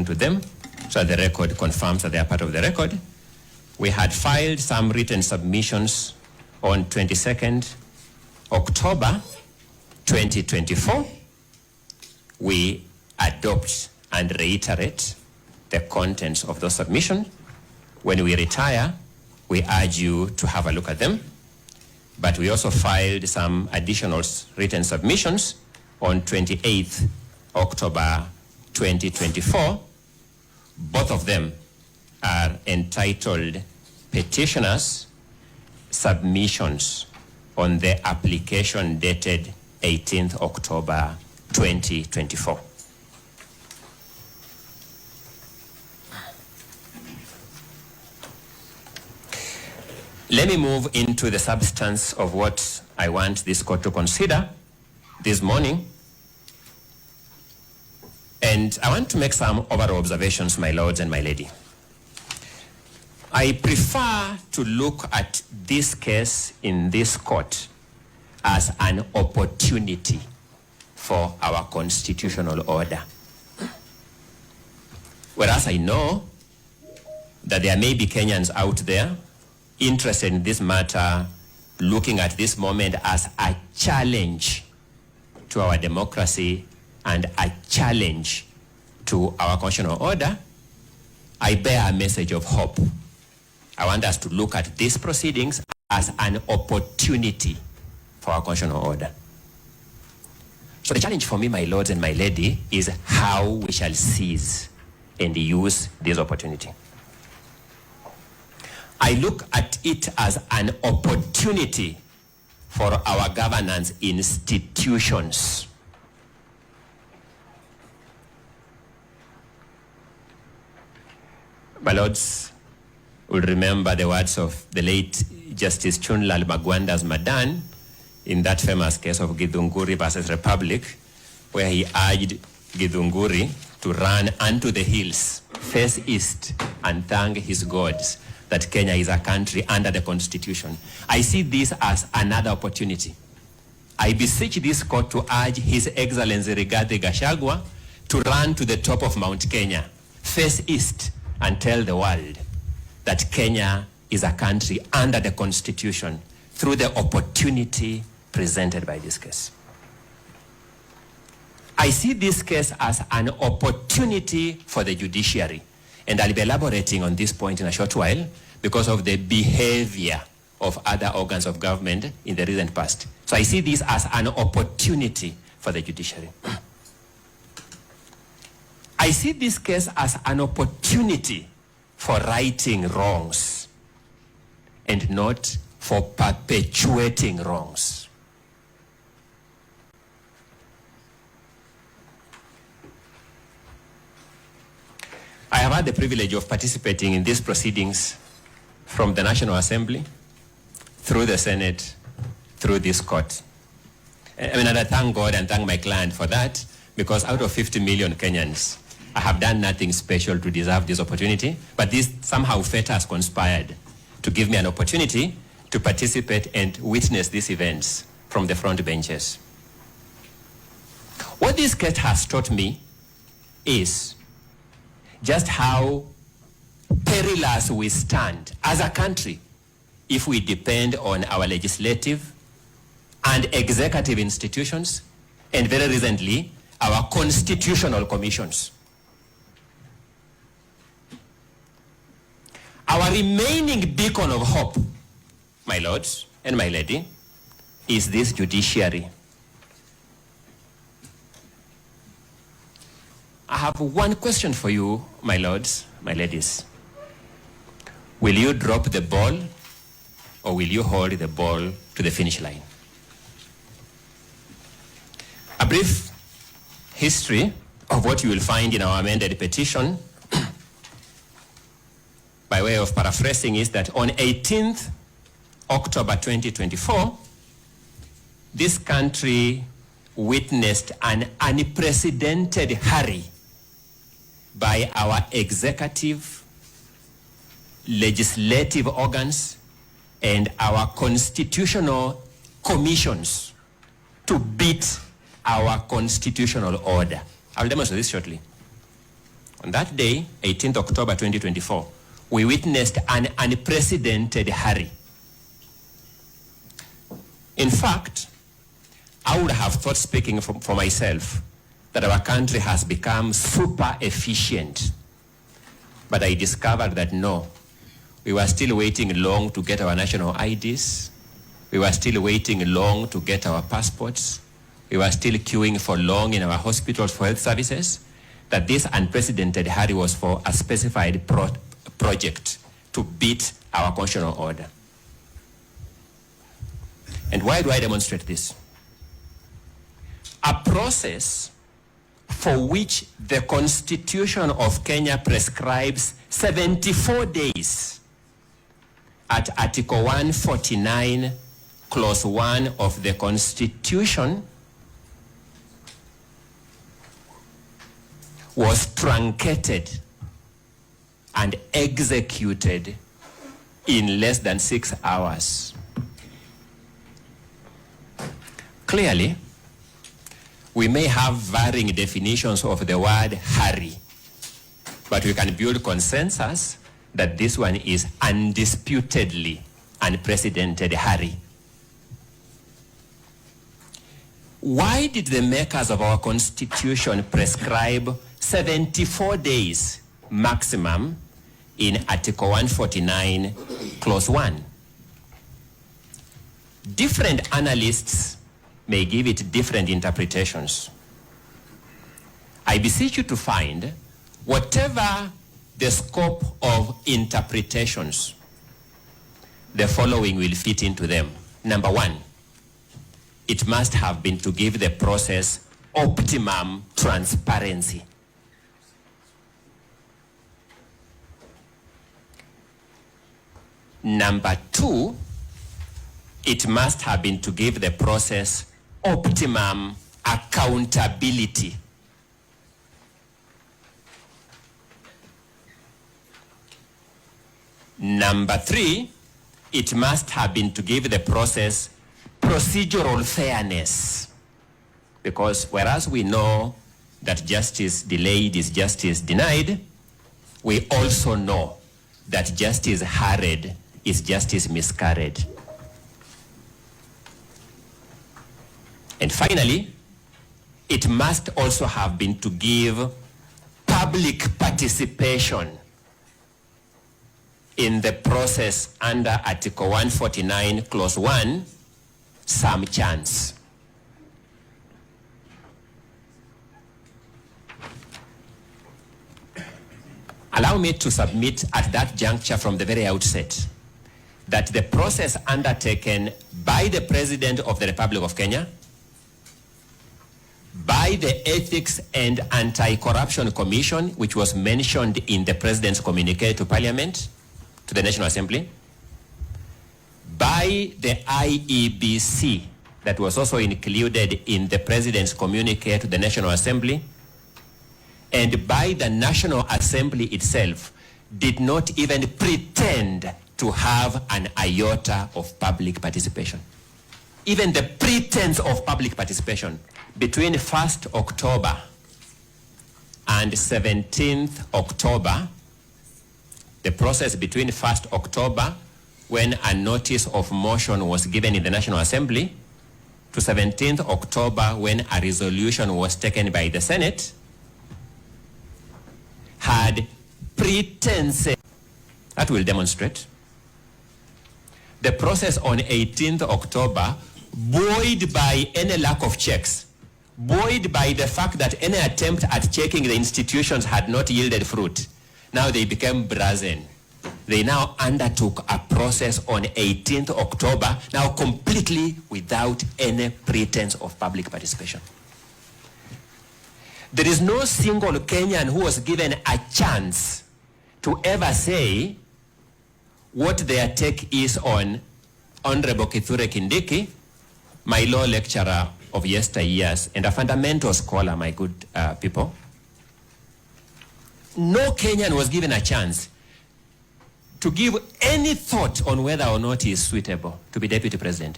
to them so that the record confirms that they are part of the record. We had filed some written submissions on 22nd October 2024. We adopt and reiterate the contents of those submissions. When we retire, we urge you to have a look at them. But we also filed some additional written submissions on 28th October 2024. Both of them are entitled petitioners' submissions on the application dated 18th October 2024. Let me move into the substance of what I want this court to consider this morning. And I want to make some overall observations, my lords and my lady. I prefer to look at this case in this court as an opportunity for our constitutional order. Whereas I know that there may be Kenyans out there interested in this matter, looking at this moment as a challenge to our democracy and a challenge to our constitutional order, I bear a message of hope. I want us to look at these proceedings as an opportunity for our constitutional order. So the challenge for me, my lords and my lady, is how we shall seize and use this opportunity. I look at it as an opportunity for our governance institutions. My lords will remember the words of the late Justice Chunlal Magwanda's Madan in that famous case of Githunguri versus Republic, where he urged Githunguri to run unto the hills, face east, and thank his gods that Kenya is a country under the Constitution. I see this as another opportunity. I beseech this court to urge His Excellency Rigathi Gachagua to run to the top of Mount Kenya, face east, and tell the world that Kenya is a country under the Constitution through the opportunity presented by this case. I see this case as an opportunity for the judiciary, and I'll be elaborating on this point in a short while because of the behavior of other organs of government in the recent past. So I see this as an opportunity for the judiciary. I see this case as an opportunity for righting wrongs and not for perpetuating wrongs. I have had the privilege of participating in these proceedings from the National Assembly, through the Senate, through this court. And I thank God and thank my client for that, because out of 50 million Kenyans, I have done nothing special to deserve this opportunity, but this somehow fate has conspired to give me an opportunity to participate and witness these events from the front benches. What this case has taught me is just how perilous we stand as a country if we depend on our legislative and executive institutions, and very recently, our constitutional commissions. Our remaining beacon of hope, my lords and my lady, is this judiciary. I have one question for you, my lords, my ladies. Will you drop the ball, or will you hold the ball to the finish line? A brief history of what you will find in our amended petition, by way of paraphrasing, is that on 18th October 2024, this country witnessed an unprecedented hurry by our executive, legislative organs, and our constitutional commissions to beat our constitutional order. I'll demonstrate this shortly. On that day, 18th October 2024, we witnessed an unprecedented hurry. In fact, I would have thought, speaking for myself, that our country has become super efficient. But I discovered that no, we were still waiting long to get our national IDs. We were still waiting long to get our passports. We were still queuing for long in our hospitals for health services. That this unprecedented hurry was for a specified project to beat our constitutional order. And why do I demonstrate this? A process for which the Constitution of Kenya prescribes 74 days at Article 149, Clause 1 of the Constitution was truncated and executed in less than 6 hours. Clearly, we may have varying definitions of the word hurry, but we can build consensus that this one is undisputedly unprecedented hurry. Why did the makers of our Constitution prescribe 74 days maximum in Article 149, Clause 1? Different analysts may give it different interpretations. I beseech you to find whatever the scope of interpretations, the following will fit into them. Number one, it must have been to give the process optimum transparency. Number two, it must have been to give the process optimum accountability. Number three, it must have been to give the process procedural fairness. Because whereas we know that justice delayed is justice denied, we also know that justice hurried is justice miscarried. And finally, it must also have been to give public participation in the process under Article 149, Clause 1, some chance. Allow me to submit at that juncture from the very outset that the process undertaken by the President of the Republic of Kenya, by the Ethics and Anti-Corruption Commission, which was mentioned in the President's communique to Parliament, to the National Assembly, by the IEBC, that was also included in the President's communique to the National Assembly, and by the National Assembly itself, did not even pretend to have an iota of public participation. Even the pretense of public participation between 1st October and 17th October, the process between 1st October, when a notice of motion was given in the National Assembly, to 17th October, when a resolution was taken by the Senate, had pretense. That will demonstrate. The process on 18th October, buoyed by any lack of checks, buoyed by the fact that any attempt at checking the institutions had not yielded fruit, now they became brazen. They now undertook a process on 18th October, now completely without any pretense of public participation. There is no single Kenyan who was given a chance to ever say what their take is on Honorable Kithure Kindiki, my law lecturer of yesteryears and a fundamental scholar, my good people. No Kenyan was given a chance to give any thought on whether or not he is suitable to be deputy president.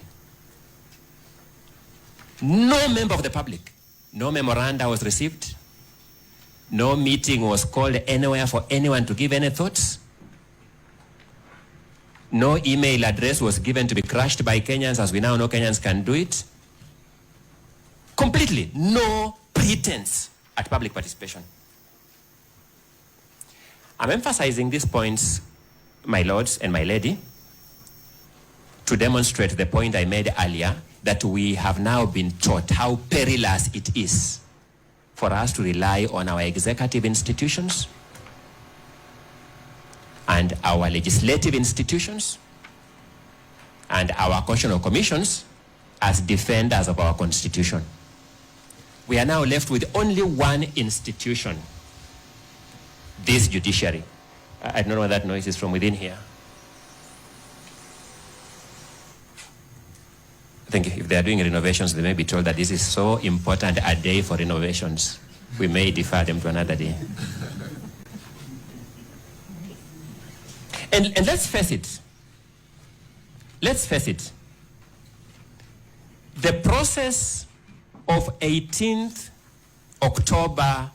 No member of the public. No memoranda was received. No meeting was called anywhere for anyone to give any thoughts. No email address was given to be crushed by Kenyans, as we now know Kenyans can do it. Completely no pretense at public participation. I'm emphasizing these points, my lords and my lady, to demonstrate the point I made earlier, that we have now been taught how perilous it is for us to rely on our executive institutions and our legislative institutions and our constitutional commissions as defenders of our constitution. We are now left with only one institution, this judiciary. I don't know where that noise is from within here. I think if they are doing renovations, they may be told that this is so important a day for renovations. We may defer them to another day. And let's face it. Let's face it. The process of 18th October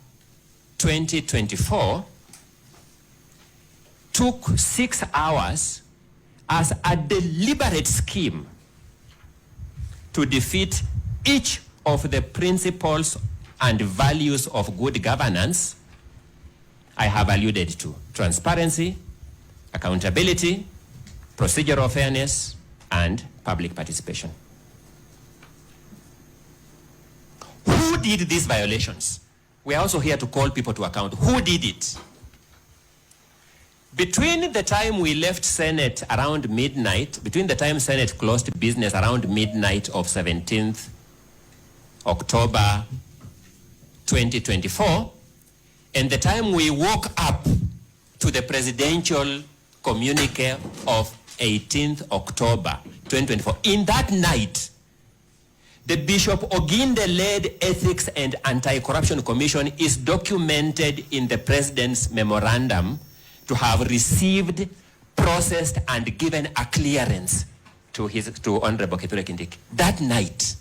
2024 took 6 hours as a deliberate scheme to defeat each of the principles and values of good governance I have alluded to: transparency, accountability, procedural fairness, and public participation. Who did these violations? We are also here to call people to account. Who did it? Between the time we left Senate around midnight, between the time Senate closed business around midnight of 17th October 2024, and the time we woke up to the presidential communique of 18th October 2024, in that night, the Bishop Oginde-led Ethics and Anti-Corruption Commission is documented in the President's memorandum to have received, processed, and given a clearance to Honorable Kithure Kindiki. That night.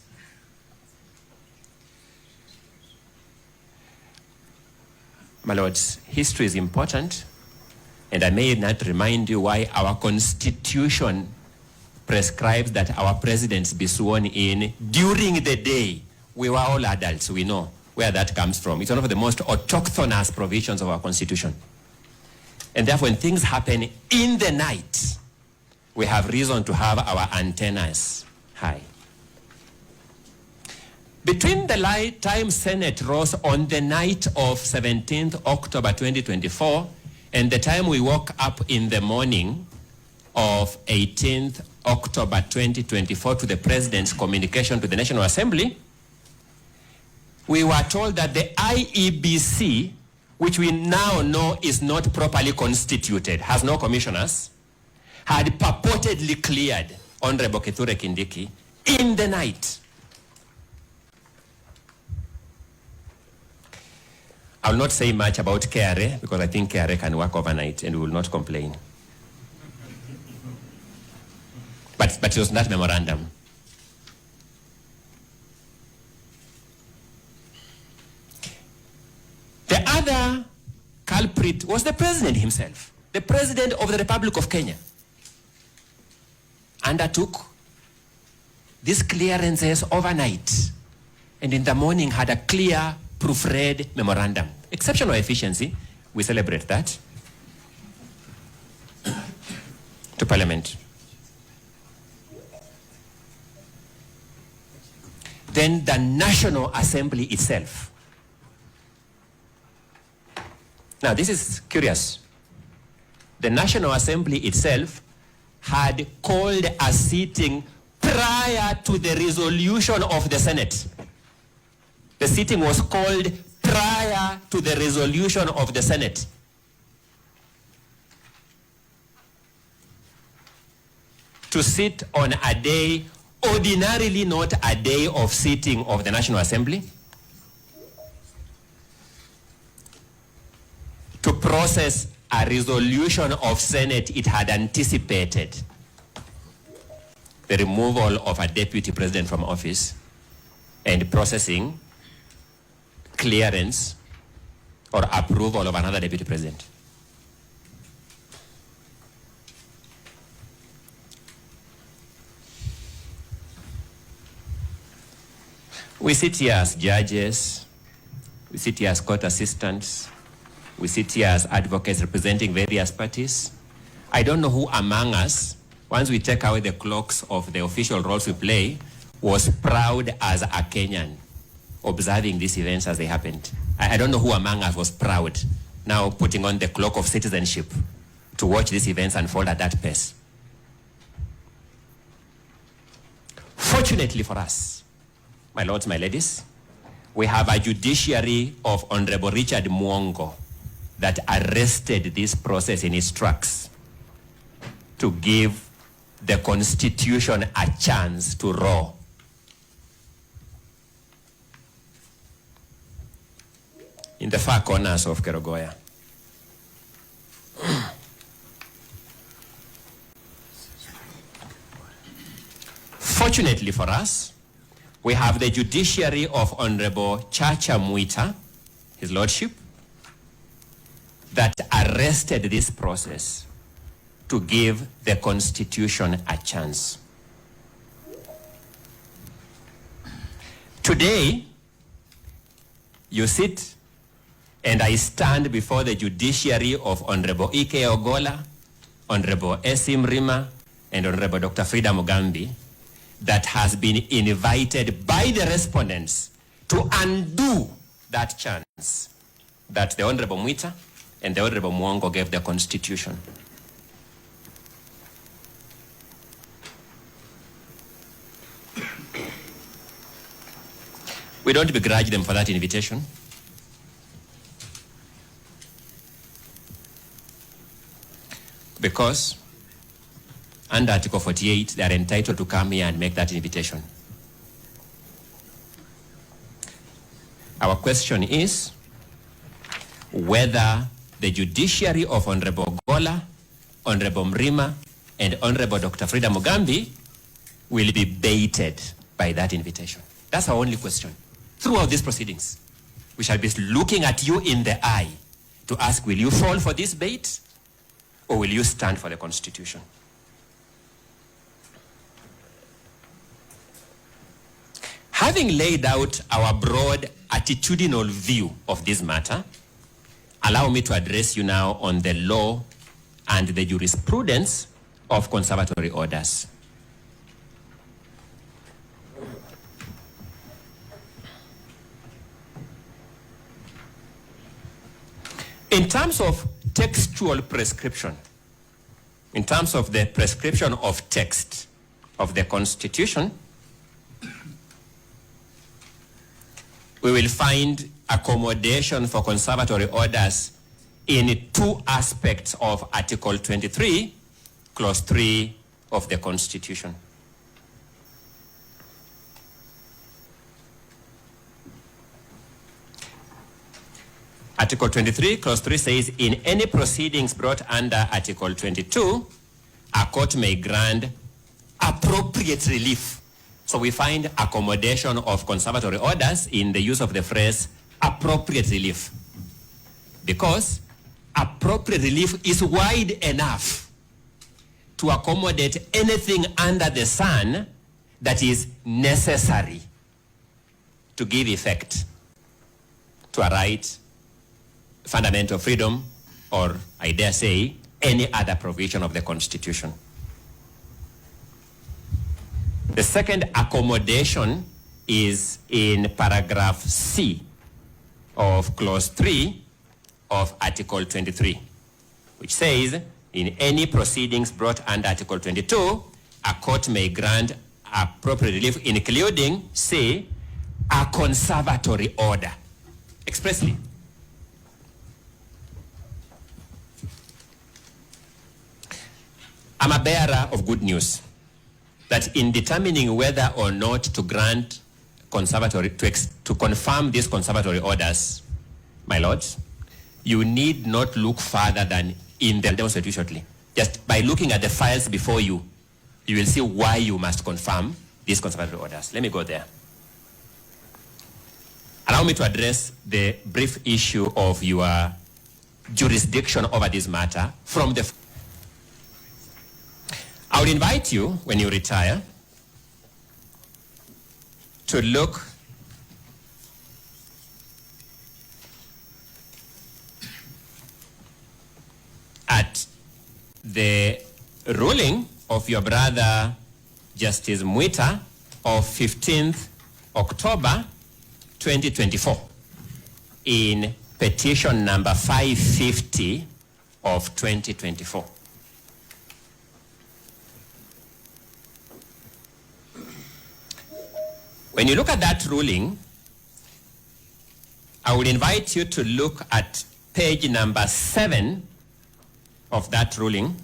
My lords, history is important, and I may not remind you why our Constitution prescribes that our presidents be sworn in during the day. We were all adults, we know where that comes from. It's one of the most autochthonous provisions of our Constitution. And therefore, when things happen in the night, we have reason to have our antennas high. Between the time Senate rose on the night of 17th October 2024 and the time we woke up in the morning of 18th October 2024 to the President's communication to the National Assembly, we were told that the IEBC, which we now know is not properly constituted, has no commissioners, had purportedly cleared Honorable Kithure Kindiki in the night. I will not say much about KRA because I think KRA can work overnight and we will not complain. But it was that memorandum. The other culprit was the President himself. The President of the Republic of Kenya undertook these clearances overnight and in the morning had a clear, proofread memorandum. Exceptional efficiency, we celebrate that. To Parliament. Then the National Assembly itself. Now this is curious. The National Assembly itself had called a sitting prior to the resolution of the Senate. The sitting was called prior to the resolution of the Senate. To sit on a day ordinarily not a day of sitting of the National Assembly, to process a resolution of Senate it had anticipated, the removal of a deputy president from office and processing clearance or approval of another deputy president. We sit here as judges, we sit here as court assistants, we sit here as advocates representing various parties. I don't know who among us, once we take away the cloaks of the official roles we play, was proud as a Kenyan observing these events as they happened. I don't know who among us was proud now putting on the cloak of citizenship to watch these events unfold at that pace. Fortunately for us, my lords, my ladies, we have a judiciary of Honorable Richard Mwongo that arrested this process in its tracks to give the Constitution a chance to roar. In the far corners of Kerogoya. Fortunately for us, we have the judiciary of Honorable Chacha Mwita, His Lordship, that arrested this process to give the Constitution a chance. Today, you sit and I stand before the judiciary of Honorable Ike Ogola, Honorable Esim Rima, and Honorable Dr. Frida Mugambi, that has been invited by the respondents to undo that chance that the Honorable Mwita and the Honorable Mwongo gave the Constitution. We don't begrudge them for that invitation. Because under Article 48, they are entitled to come here and make that invitation. Our question is whether the judiciary of Honorable Gola, Honorable Mrima, and Honorable Dr. Frida Mugambi will be baited by that invitation. That's our only question. Throughout these proceedings, we shall be looking at you in the eye to ask, will you fall for this bait or will you stand for the Constitution? Having laid out our broad attitudinal view of this matter, allow me to address you now on the law and the jurisprudence of conservatory orders. In terms of textual prescription, in terms of the prescription of text of the Constitution, we will find accommodation for conservatory orders in two aspects of Article 23, Clause 3 of the Constitution. Article 23, Clause 3 says, in any proceedings brought under Article 22, a court may grant appropriate relief. So we find accommodation of conservatory orders in the use of the phrase appropriate relief. Because appropriate relief is wide enough to accommodate anything under the sun that is necessary to give effect to a right, fundamental freedom, or I dare say, any other provision of the Constitution. The second accommodation is in paragraph C of Clause 3 of Article 23, which says, in any proceedings brought under Article 22, a court may grant appropriate relief, including, say, a conservatory order, expressly. I'm a bearer of good news that in determining whether or not to grant conservatory, to confirm these conservatory orders, my lords, you need not look further than in the demonstrate shortly. Just by looking at the files before you, you will see why you must confirm these conservatory orders. Let me go there. allow me to address the brief issue of your jurisdiction over this matter from the... I would invite you, when you retire, to look at the ruling of your brother, Justice Mwita, of 15th October 2024 in petition number 550 of 2024. When you look at that ruling, I would invite you to look at page number 7 of that ruling.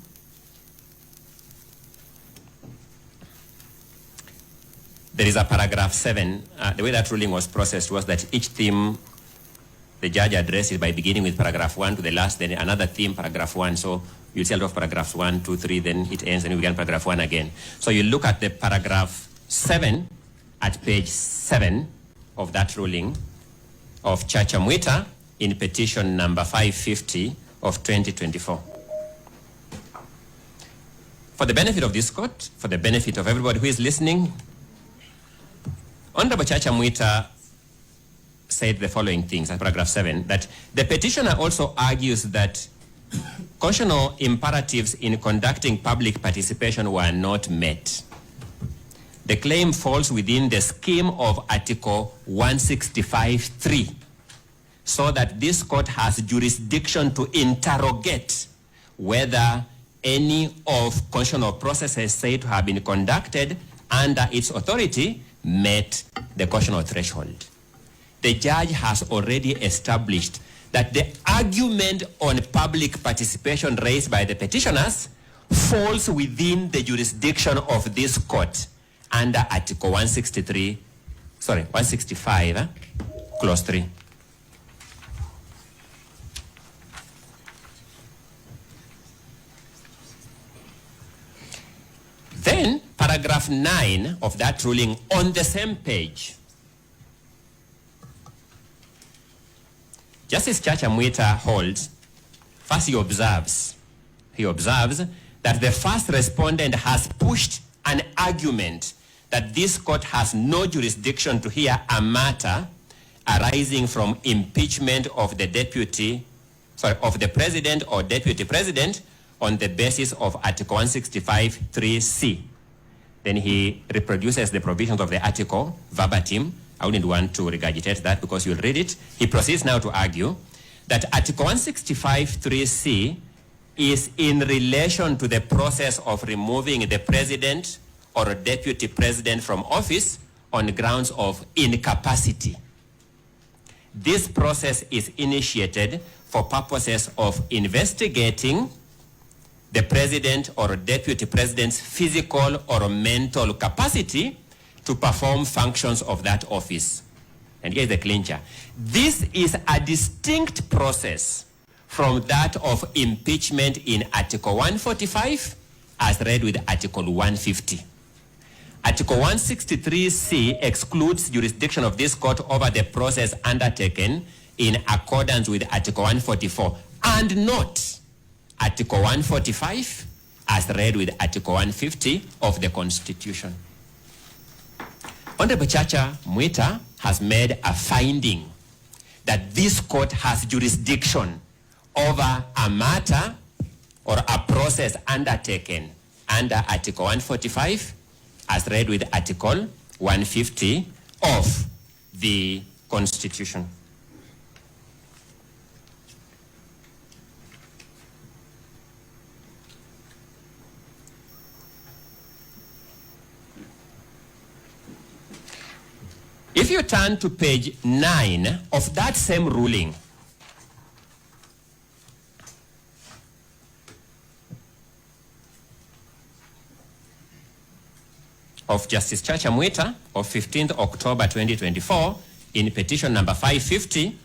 There is a paragraph 7. The way that ruling was processed was that each theme the judge addresses by beginning with paragraph 1 to the last, then another theme, paragraph 1. So you see a lot of paragraphs 1, 2, 3, then it ends, and we begin paragraph 1 again. So you look at the paragraph 7 at page 7 of that ruling of Chacha Mwita in petition number 550 of 2024. For the benefit of this court, for the benefit of everybody who is listening, Honorable Chacha Mwita said the following things at paragraph 7, that the petitioner also argues that constitutional imperatives in conducting public participation were not met. The claim falls within the scheme of Article 165(3), so that this court has jurisdiction to interrogate whether any of constitutional processes said to have been conducted under its authority met the constitutional threshold. The judge has already established that the argument on public participation raised by the petitioners falls within the jurisdiction of this court under Article 165, Clause 3. Then, paragraph 9 of that ruling on the same page. Justice Chacha Mwita holds, first he observes that the first respondent has pushed an argument that this court has no jurisdiction to hear a matter arising from impeachment of the president or deputy president on the basis of Article 165(3)(c). Then he reproduces the provisions of the article verbatim. I wouldn't want to regurgitate that because you'll read it. He proceeds now to argue that Article 165(3)(c) is in relation to the process of removing the president or deputy president from office on grounds of incapacity. This process is initiated for purposes of investigating the president or deputy president's physical or mental capacity to perform functions of that office. And here's the clincher. This is a distinct process from that of impeachment in Article 145 as read with Article 150. Article 163(c) excludes jurisdiction of this court over the process undertaken in accordance with Article 144 and not Article 145 as read with Article 150 of the Constitution. Honorable Chacha Mwita has made a finding that this court has jurisdiction over a matter or a process undertaken under Article 145 as read with Article 150 of the Constitution. If you turn to page 9 of that same ruling, of Justice Chacha Mwita of 15th October 2024 in petition number 550,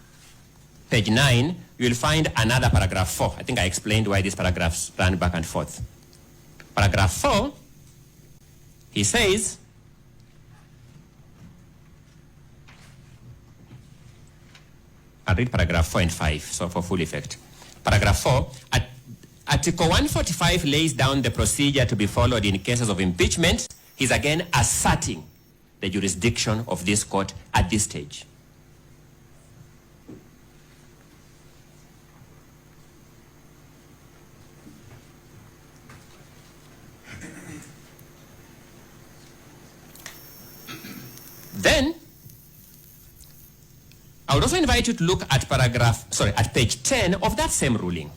page 9, you'll find another paragraph 4. I think I explained why these paragraphs run back and forth. Paragraph 4, he says, I'll read paragraph 4 and 5, so for full effect. Paragraph 4, Article 145 lays down the procedure to be followed in cases of impeachment. He's again asserting the jurisdiction of this court at this stage. Then, I would also invite you to look at at page 10 of that same ruling.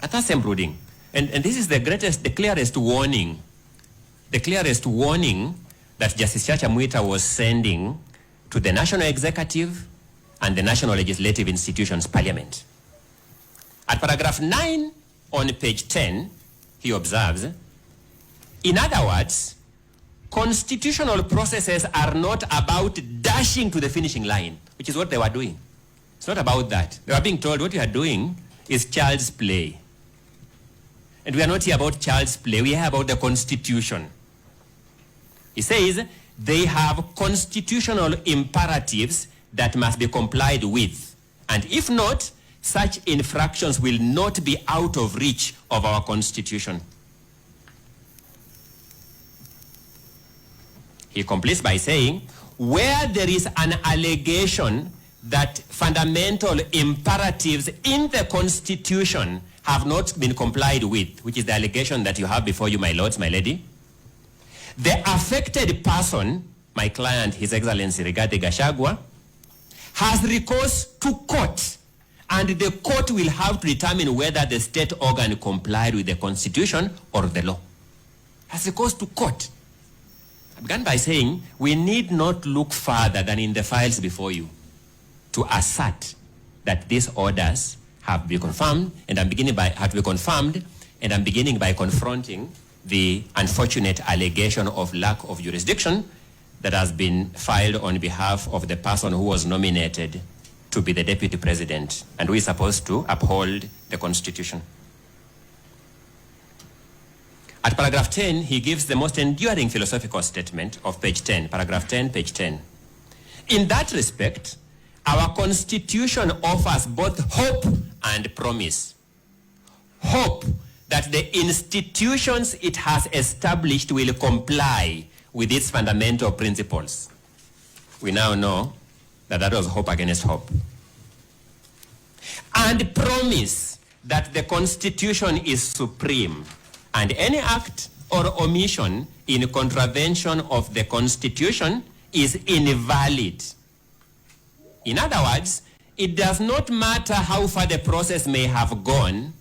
At that same ruling. And this is the clearest warning that Justice Chacha Mwita was sending to the National Executive and the National Legislative Institutions Parliament. At paragraph 9 on page 10, he observes, in other words, constitutional processes are not about dashing to the finishing line, which is what they were doing. It's not about that. They were being told what you are doing is child's play. And we are not here about child's play. We are here about the Constitution. He says they have constitutional imperatives that must be complied with. And if not, such infractions will not be out of reach of our Constitution. He completes by saying, where there is an allegation that fundamental imperatives in the Constitution have not been complied with, which is the allegation that you have before you, my lords, my lady, the affected person, my client, His Excellency Rigathi Gachagua, has recourse to court, and the court will have to determine whether the state organ complied with the Constitution or the law. Has recourse to court. I began by saying we need not look further than in the files before you to assert that these orders have been confirmed, and I'm beginning by confronting the unfortunate allegation of lack of jurisdiction that has been filed on behalf of the person who was nominated to be the deputy president and who is supposed to uphold the Constitution. At paragraph 10, he gives the most enduring philosophical statement of page 10, paragraph 10, page 10. In that respect, our Constitution offers both hope and promise. Hope that the institutions it has established will comply with its fundamental principles. We now know that that was hope against hope. And promise that the Constitution is supreme, and any act or omission in contravention of the Constitution is invalid. In other words, it does not matter how far the process may have gone,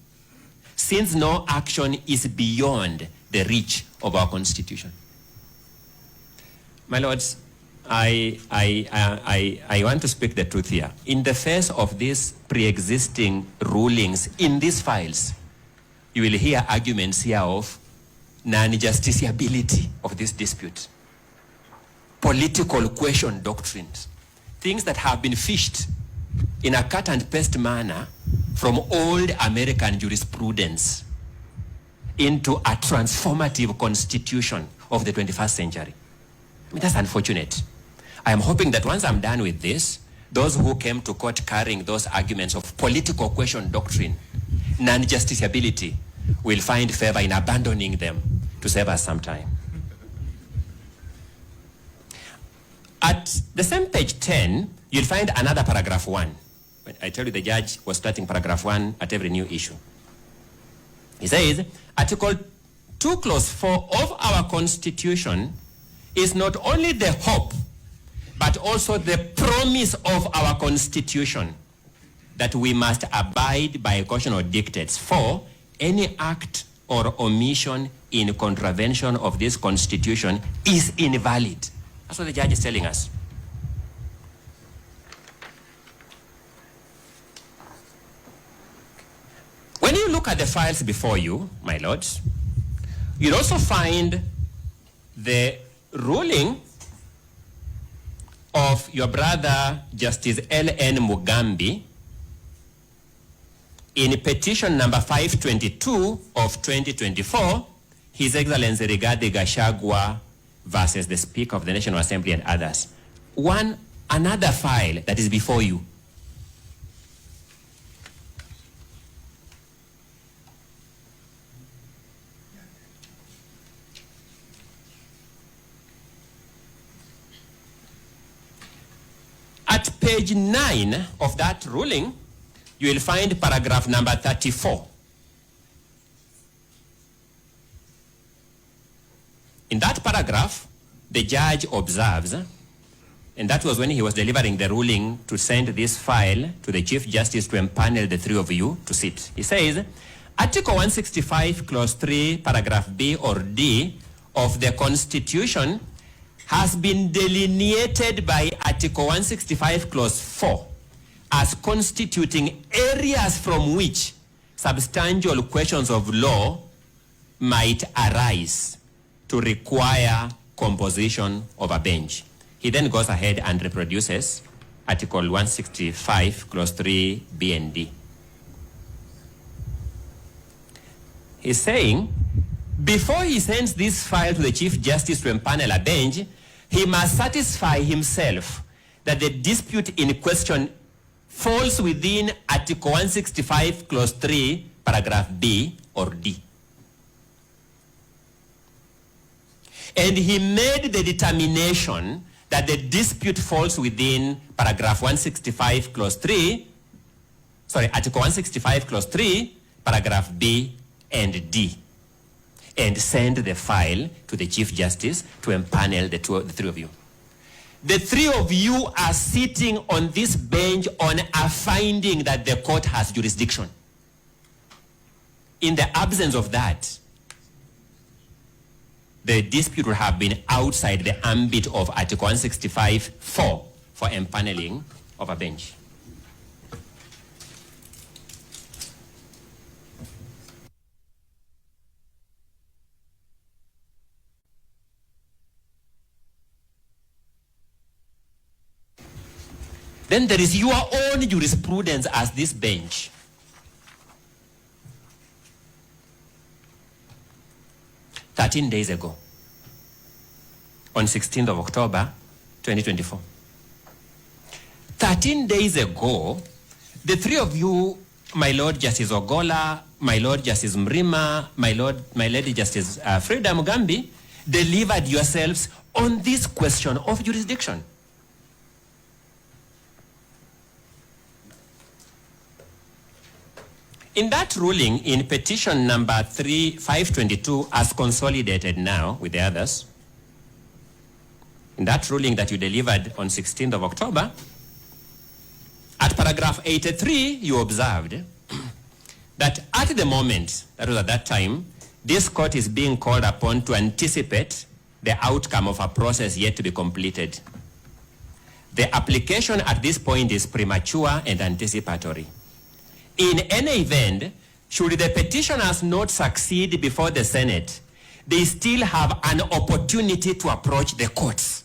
since no action is beyond the reach of our Constitution. My lords, I want to speak the truth here. In the face of these pre-existing rulings in these files, you will hear arguments here of non-justiciability of this dispute, political question doctrines, things that have been fished in a cut and paste manner from old American jurisprudence into a transformative constitution of the 21st century. I mean, that's unfortunate. I am hoping that once I'm done with this, those who came to court carrying those arguments of political question doctrine, non-justiciability, will find favor in abandoning them to save us some time. At the same page 10, you'll find another paragraph 1. I tell you the judge was starting paragraph 1 at every new issue. He says, Article 2, Clause 4 of our Constitution is not only the hope, but also the promise of our Constitution that we must abide by constitutional dictates, for any act or omission in contravention of this Constitution is invalid. That's what the judge is telling us. When you look at the files before you, my lords, you'll also find the ruling of your brother, Justice L.N. Mugambi, in petition number 522 of 2024, His Excellency Rigathi Gachagua versus the Speaker of the National Assembly and others. One another file that is before you. At page 9 of that ruling, you will find paragraph number 34. In that paragraph, the judge observes, and that was when he was delivering the ruling to send this file to the Chief Justice to empanel the three of you to sit. He says, Article 165, Clause 3, Paragraph B or D of the Constitution has been delineated by Article 165, Clause 4 as constituting areas from which substantial questions of law might arise to require composition of a bench. He then goes ahead and reproduces Article 165, Clause 3, B and D. He's saying, before he sends this file to the Chief Justice to empanel a bench, he must satisfy himself that the dispute in question falls within Article 165, Clause 3, Paragraph B or D. And he made the determination that the dispute falls within Paragraph 165, Clause 3, Article 165, Clause 3, Paragraph B and D, and send the file to the Chief Justice to empanel the three of you. The three of you are sitting on this bench on a finding that the court has jurisdiction. In the absence of that, the dispute would have been outside the ambit of Article 165.4 for empaneling of a bench. Then there is your own jurisprudence as this bench. "13 days ago, on 16th of October, 2024. 13 days ago, the three of you, my Lord Justice Ogola, my Lord Justice Mrima, my Lady Justice Frida Mugambi, delivered yourselves on this question of jurisdiction. In that ruling, in petition number 522, as consolidated now with the others, in that ruling that you delivered on 16th of October, at paragraph 83, you observed that at the moment, that was at that time, this court is being called upon to anticipate the outcome of a process yet to be completed. The application at this point is premature and anticipatory. In any event, should the petitioners not succeed before the Senate, they still have an opportunity to approach the courts.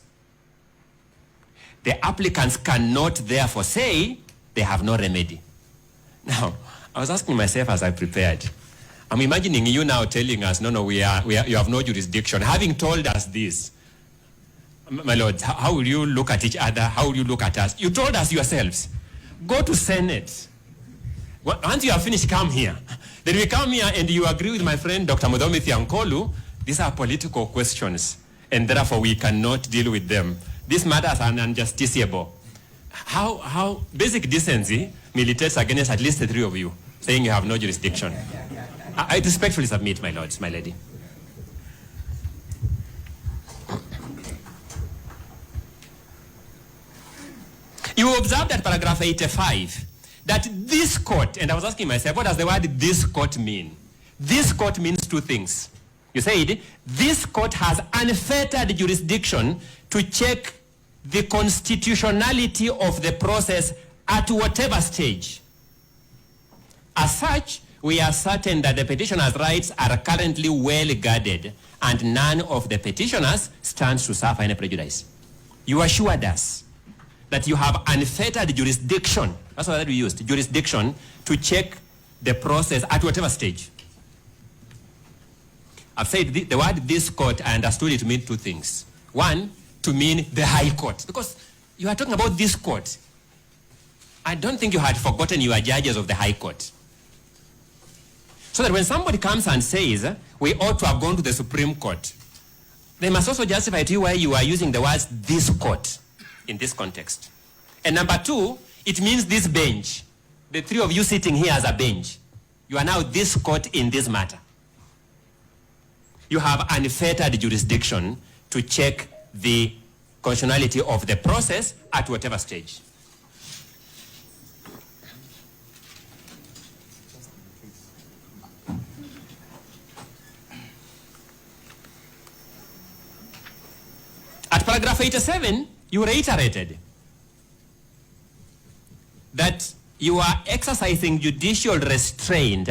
The applicants cannot therefore say they have no remedy." Now, I was asking myself as I prepared, I'm imagining you now telling us, no, you have no jurisdiction. Having told us this, my lords, how will you look at each other? How will you look at us? You told us yourselves, go to Senate. Once you have finished, come here. Then we come here and you agree with my friend Dr. Mudomi Thiankolu, these are political questions and therefore we cannot deal with them. These matters are unjusticiable. How basic decency militates against at least the three of you, saying you have no jurisdiction. I respectfully submit, my lords, my lady. You observe that paragraph 85, that this court, and I was asking myself, what does the word "this court" mean? This court means two things. You said, this court has unfettered jurisdiction to check the constitutionality of the process at whatever stage. As such, we are certain that the petitioner's rights are currently well guarded and none of the petitioners stands to suffer any prejudice. You assured us that you have unfettered jurisdiction, that's what we used, jurisdiction, to check the process at whatever stage. I've said the word "this court," I understood it to mean two things. One, to mean the High Court, because You are talking about this court. I don't think you had forgotten you are judges of the High Court. So that when somebody comes and says, we ought to have gone to the Supreme Court, they must also justify to you why you are using the words this court in this context. And number two, it means this bench. The three of you sitting here as a bench. You are now this court in this matter. You have unfettered jurisdiction to check the constitutionality of the process at whatever stage. At paragraph 87, you reiterated that you are exercising judicial restraint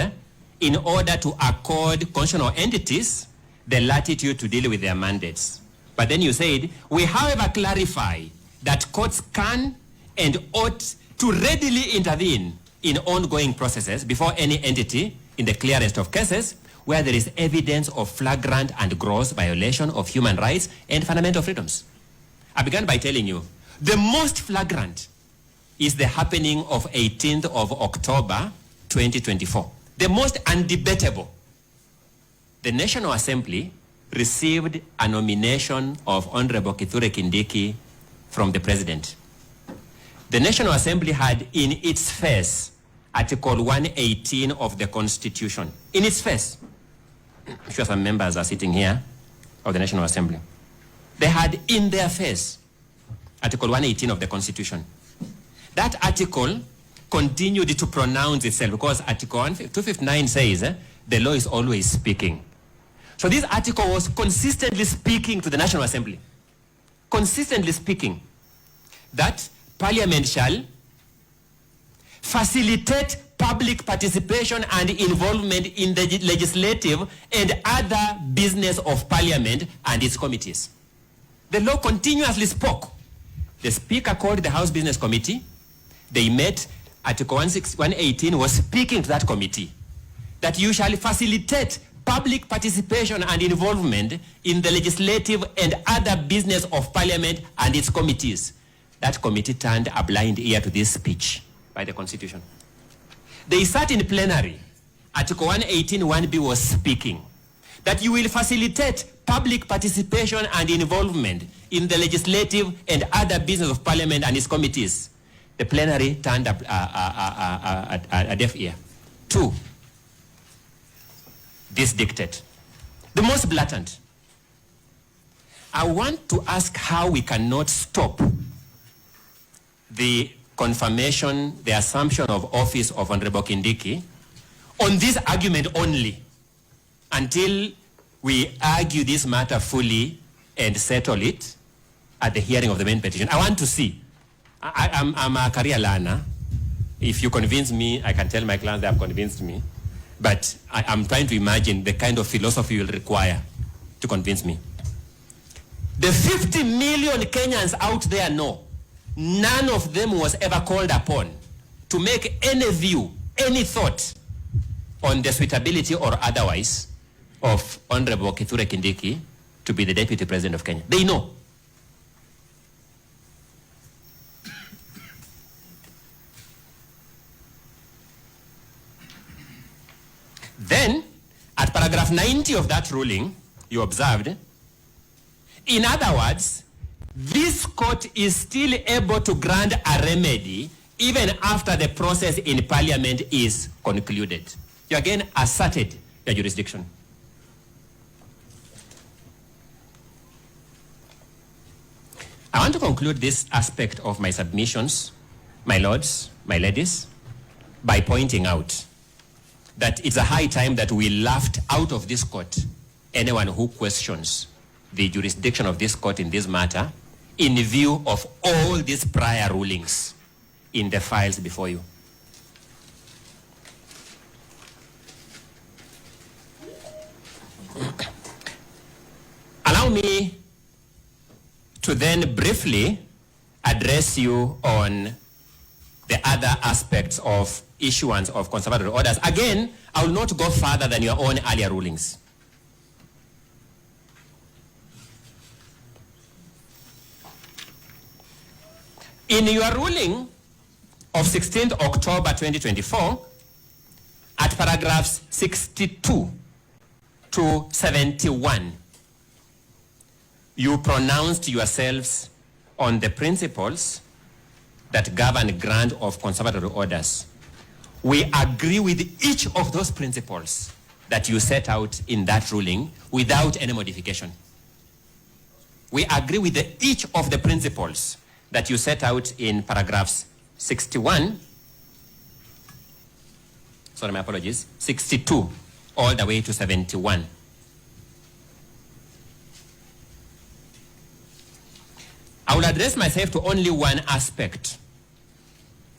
in order to accord constitutional entities the latitude to deal with their mandates. But then you said, we however clarify that courts can and ought to readily intervene in ongoing processes before any entity in the clearest of cases where there is evidence of flagrant and gross violation of human rights and fundamental freedoms. I began by telling you, the most flagrant is the happening of 18th of October, 2024. The most undebatable. The National Assembly received a nomination of Honorable Kithure Kindiki from the President. The National Assembly had in its face Article 118 of the Constitution. In its face. I'm sure some members are sitting here of the National Assembly. They had in their face Article 118 of the Constitution. That article continued to pronounce itself because Article 259 says the law is always speaking. So this article was consistently speaking to the National Assembly. Consistently speaking that Parliament shall facilitate public participation and involvement in the legislative and other business of Parliament and its committees. The law continuously spoke. The Speaker called the House Business Committee. They met. Article 118 was speaking to that committee that you shall facilitate public participation and involvement in the legislative and other business of Parliament and its committees. That committee turned a blind ear to this speech by the Constitution. They sat in plenary. Article 118 1B was speaking that you will facilitate public participation and involvement in the legislative and other business of Parliament and its committees. The plenary turned a deaf ear. 2, this dictate. The most blatant. I want to ask how we cannot stop the confirmation, the assumption of office of Honorable Kindiki on this argument only until we argue this matter fully and settle it at the hearing of the main petition. I want to see. I'm a career learner. If you convince me, I can tell my clients they have convinced me. But I'm trying to imagine the kind of philosophy you will require to convince me. The 50 million Kenyans out there know none of them was ever called upon to make any view, any thought on the suitability or otherwise of Honorable Kithure Kindiki to be the Deputy President of Kenya. They know. Then, at paragraph 90 of that ruling, you observed, in other words, this court is still able to grant a remedy even after the process in Parliament is concluded. You again asserted your jurisdiction. I want to conclude this aspect of my submissions, my lords, my ladies, by pointing out that it's a high time that we laughed out of this court anyone who questions the jurisdiction of this court in this matter in view of all these prior rulings in the files before you. Allow me to then briefly address you on the other aspects of issuance of conservative orders. Again, I will not go further than your own earlier rulings. In your ruling of 16th October 2024, at paragraphs 62 to 71, you pronounced yourselves on the principles that govern grant of conservatory orders. We agree with each of those principles that you set out in that ruling without any modification. We agree with each of the principles that you set out in paragraphs 61, sorry, my apologies, 62 all the way to 71. I will address myself to only one aspect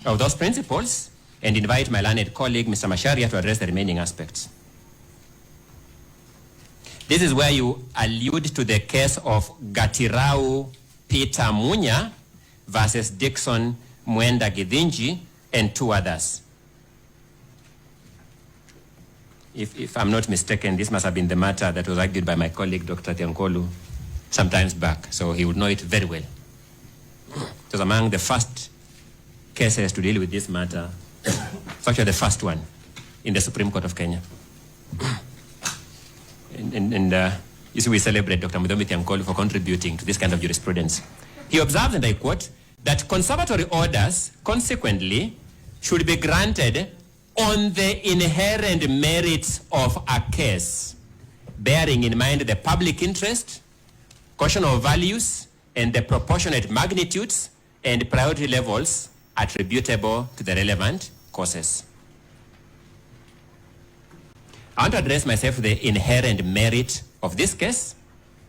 of those principles and invite my learned colleague, Mr. Macharia, to address the remaining aspects. This is where you allude to the case of Gatirau Peter Munya versus Dixon Mwenda Githinji and two others. If I'm not mistaken, this must have been the matter that was argued by my colleague, Dr. Tiankolu, some times back, so he would know it very well. It was among the first cases to deal with this matter. It's actually the first one in the Supreme Court of Kenya. You see, we celebrate Dr. Mudomi Tiankolu for contributing to this kind of jurisprudence. He observed, and I quote, that conservatory orders, consequently, should be granted on the inherent merits of a case, bearing in mind the public interest, caution of values, and the proportionate magnitudes and priority levels attributable to the relevant causes. I want to address myself to the inherent merit of this case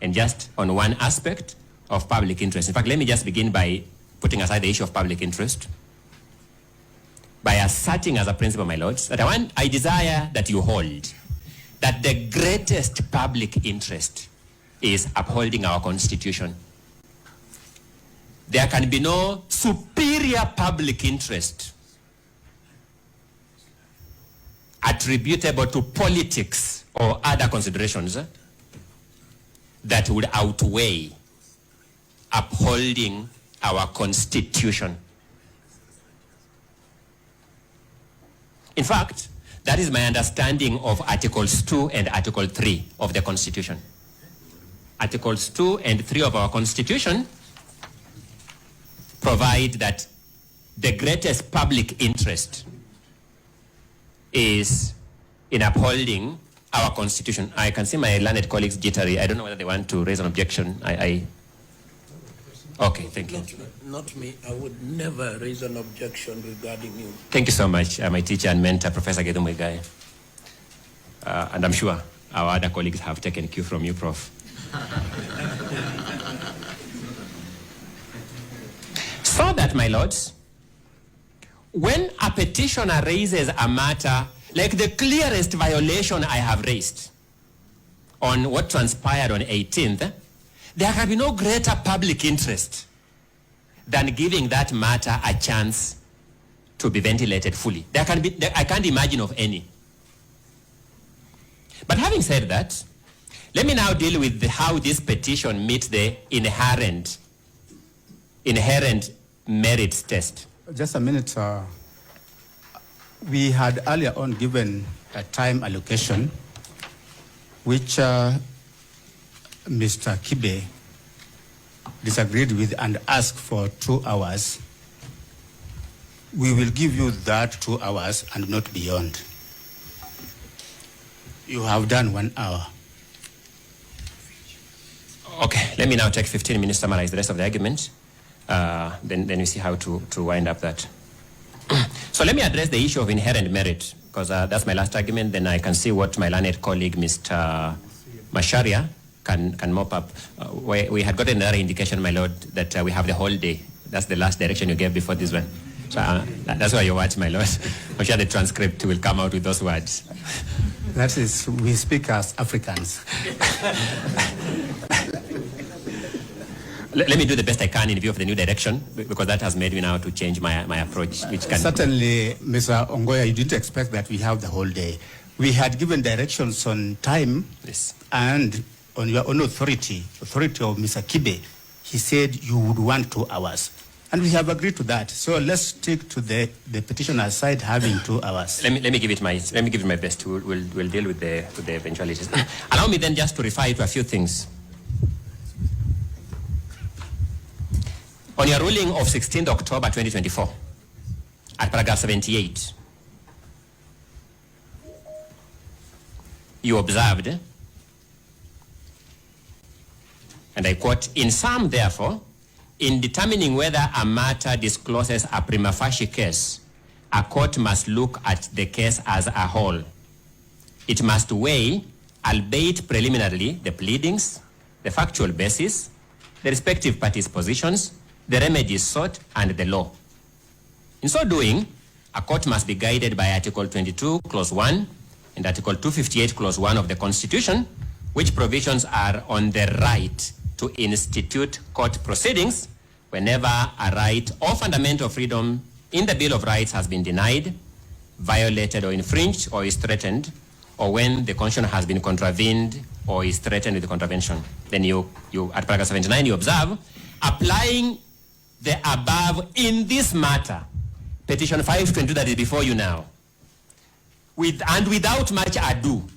and just on one aspect of public interest. In fact, let me just begin by putting aside the issue of public interest, by asserting as a principle, my lords, that I desire that you hold that the greatest public interest is upholding our Constitution. There can be no superior public interest attributable to politics or other considerations that would outweigh upholding our Constitution. In fact, that is my understanding of Articles 2 and Article 3 of the Constitution. Articles 2 and 3 of our Constitution provide that the greatest public interest is in upholding our Constitution. I can see my learned colleagues jittery. I don't know whether they want to raise an objection. Okay, thank you. Not me. I would never raise an objection regarding you. Thank you so much, my teacher and mentor, Professor Gedum Muigai. And I'm sure our other colleagues have taken cue from you, Prof. So that, my lords, when a petitioner raises a matter like the clearest violation I have raised on what transpired on 18th, there can be no greater public interest than giving that matter a chance to be ventilated fully. I can't imagine of any. But having said that, let me now deal with how this petition meets the inherent merits test. Just a minute. We had earlier on given a time allocation, which Mr. Kibe disagreed with and asked for 2 hours. We will give you that 2 hours and not beyond. You have done 1 hour. Okay, let me now take 15 minutes to summarize the rest of the argument. Then we see how to wind up that. So let me address the issue of inherent merit, because that's my last argument. Then I can see what my learned colleague, Mr. Macharia, can mop up. We had gotten another indication, my lord, that we have the whole day. That's the last direction you gave before this one. So that's why you watch, my lord. I'm sure the transcript will come out with those words. That is, we speak as Africans. Let me do the best I can in view of the new direction, because that has made me now to change my approach. Which can Certainly, Mr. Ongoya, you didn't expect that we have the whole day. We had given directions on time, yes, and on your own authority of Mr. Kibe, he said you would want 2 hours. And we have agreed to that. So let's stick to the petitioner's side having 2 hours. Let me give it my best. We'll deal with the eventualities. Allow me then just to refer to a few things. On your ruling of 16th October 2024, at paragraph 78, you observed, and I quote, "In sum, therefore, in determining whether a matter discloses a prima facie case, a court must look at the case as a whole. It must weigh, albeit preliminarily, the pleadings, the factual basis, the respective parties' positions, the remedies sought, and the law. In so doing, a court must be guided by Article 22, Clause 1, and Article 258, Clause 1 of the Constitution, which provisions are on the right to institute court proceedings whenever a right or fundamental freedom in the Bill of Rights has been denied, violated or infringed, or is threatened, or when the Constitution has been contravened or is threatened with the contravention." Then you at paragraph 79, you observe, "Applying the above in this matter," petition 522 that is before you now, and without much ado,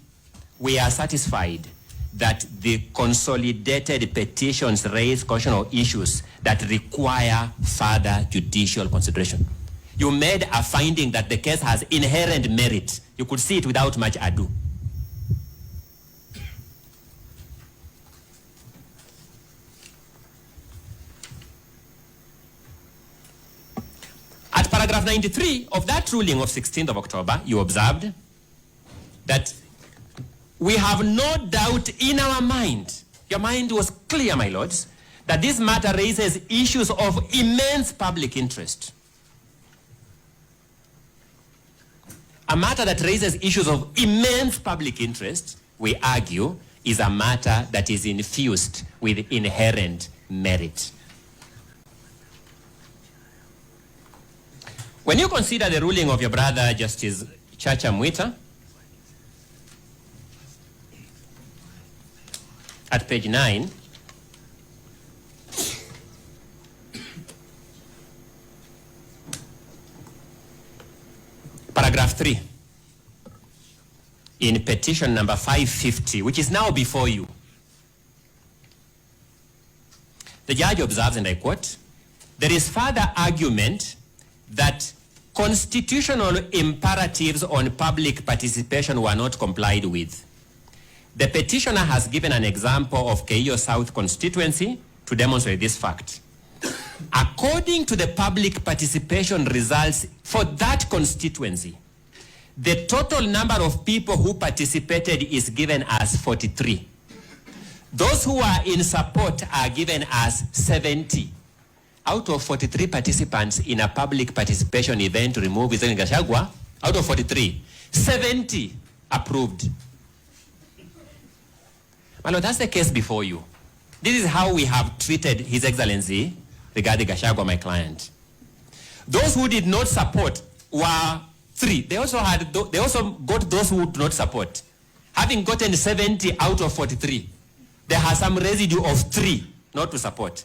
we are satisfied that the consolidated petitions raise constitutional issues that require further judicial consideration. You made a finding that the case has inherent merit. You could see it without much ado. At paragraph 93 of that ruling of 16th of October, you observed that we have no doubt in our mind, your mind was clear, my lords, that this matter raises issues of immense public interest. A matter that raises issues of immense public interest, we argue, is a matter that is infused with inherent merit. When you consider the ruling of your brother, Justice Chacha Mwita, at page 9, paragraph 3, in petition number 550, which is now before you, the judge observes, and I quote, "There is further argument that constitutional imperatives on public participation were not complied with. The petitioner has given an example of Keio South constituency to demonstrate this fact. According to the public participation results for that constituency, the total number of people who participated is given as 43. Those who are in support are given as 70. Out of 43 participants in a public participation event to remove President Gachagua, out of 43, 70 approved." Well, that's the case before you. This is how we have treated His Excellency regarding Gachagua, my client. Those who did not support were 3. They also got those who did not support. Having gotten 70 out of 43, there has some residue of 3 not to support.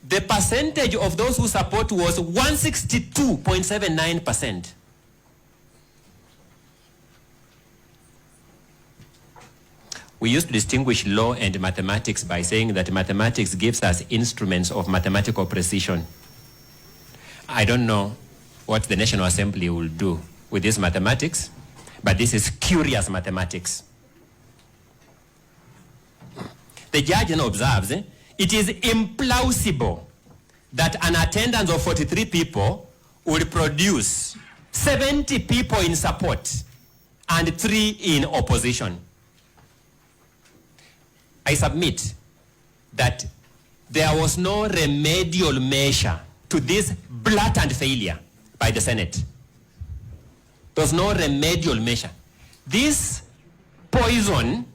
The percentage of those who support was 162.79%. We used to distinguish law and mathematics by saying that mathematics gives us instruments of mathematical precision. I don't know what the National Assembly will do with this mathematics, but this is curious mathematics. The judge then observes, it is implausible that an attendance of 43 people would produce 70 people in support and 3 in opposition. I submit that there was no remedial measure to this blatant failure by the Senate. There was no remedial measure. This poison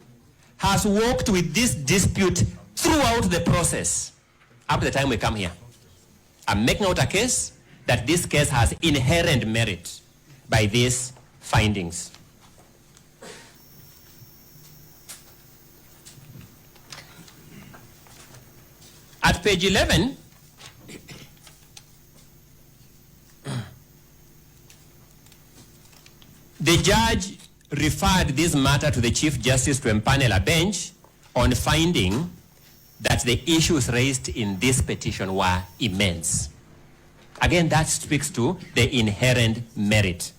has worked with this dispute throughout the process up to the time we come here. I'm making out a case that this case has inherent merit by these findings. At page 11, The judge referred this matter to the Chief Justice to empanel a bench on finding that the issues raised in this petition were immense. Again, that speaks to the inherent merit.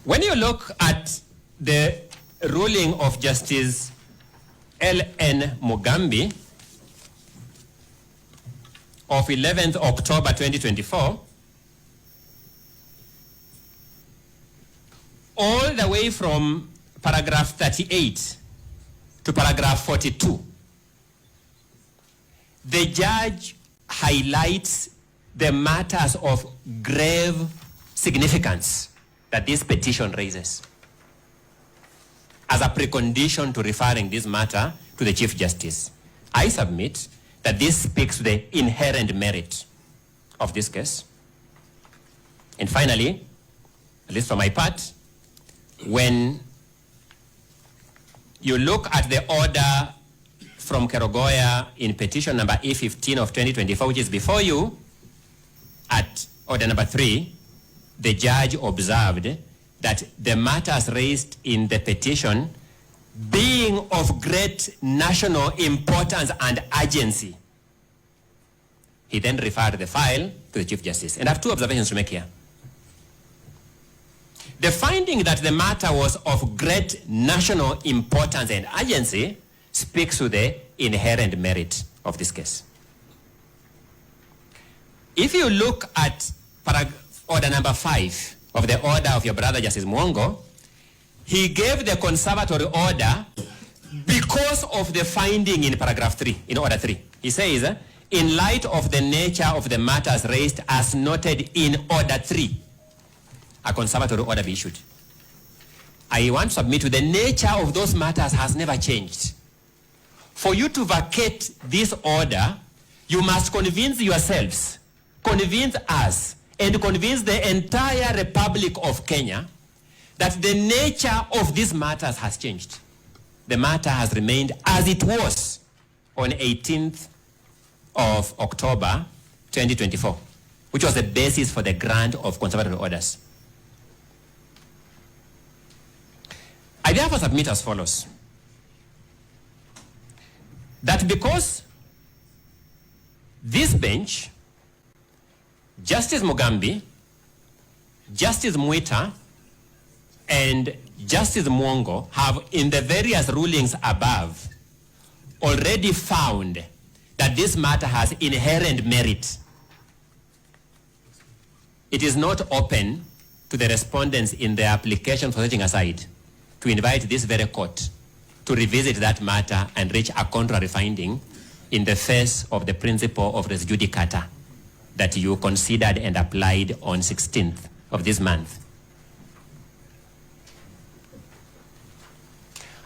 When you look at the ruling of Justice L.N. Mugambi of 11th October 2024, all the way from paragraph 38 to paragraph 42, the judge highlights the matters of grave significance that this petition raises as a precondition to referring this matter to the Chief Justice. I submit that this speaks to the inherent merit of this case. And finally, at least for my part, when you look at the order from Kerogoya in petition number E15 of 2024, which is before you, at order number 3, the judge observed that the matters raised in the petition being of great national importance and urgency. He then referred the file to the Chief Justice. And I have two observations to make here. The finding that the matter was of great national importance and urgency speaks to the inherent merit of this case. If you look at order number 5 of the order of your brother Justice Mwongo, he gave the conservatory order because of the finding in paragraph 3, in order 3. He says, in light of the nature of the matters raised as noted in order 3, a conservatory order be issued. I want to submit to the nature of those matters has never changed. For you to vacate this order, you must convince yourselves, convince us, and convince the entire Republic of Kenya that the nature of these matters has changed. The matter has remained as it was on 18th of October 2024, which was the basis for the grant of conservatory orders. I therefore submit as follows: that because this bench, Justice Mugambi, Justice Mwita, and Justice Mwongo have, in the various rulings above, already found that this matter has inherent merit, it is not open to the respondents in their application for setting aside to invite this very court to revisit that matter and reach a contrary finding in the face of the principle of res judicata that you considered and applied on 16th of this month.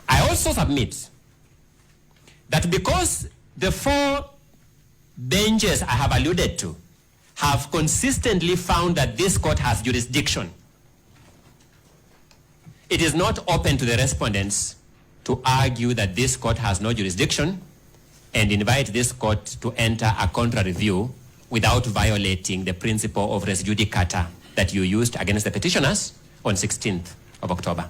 I also submit that because the 4 benches I have alluded to have consistently found that this court has jurisdiction, it is not open to the respondents to argue that this court has no jurisdiction and invite this court to enter a contrary view without violating the principle of res judicata that you used against the petitioners on 16th of October.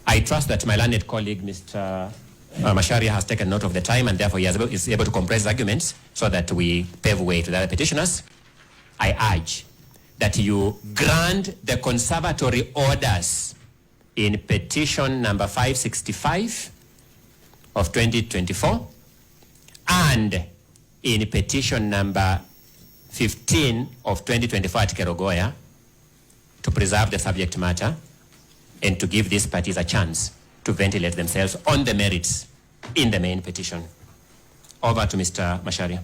I trust that my learned colleague, Mr. Macharia, has taken note of the time and therefore he is able to compress arguments so that we pave way to the other petitioners. I urge that you grant the conservatory orders in petition number 565 of 2024 and in petition number 15 of 2024 at Kerogoya to preserve the subject matter and to give these parties a chance to ventilate themselves on the merits in the main petition. Over to Mr. Macharia.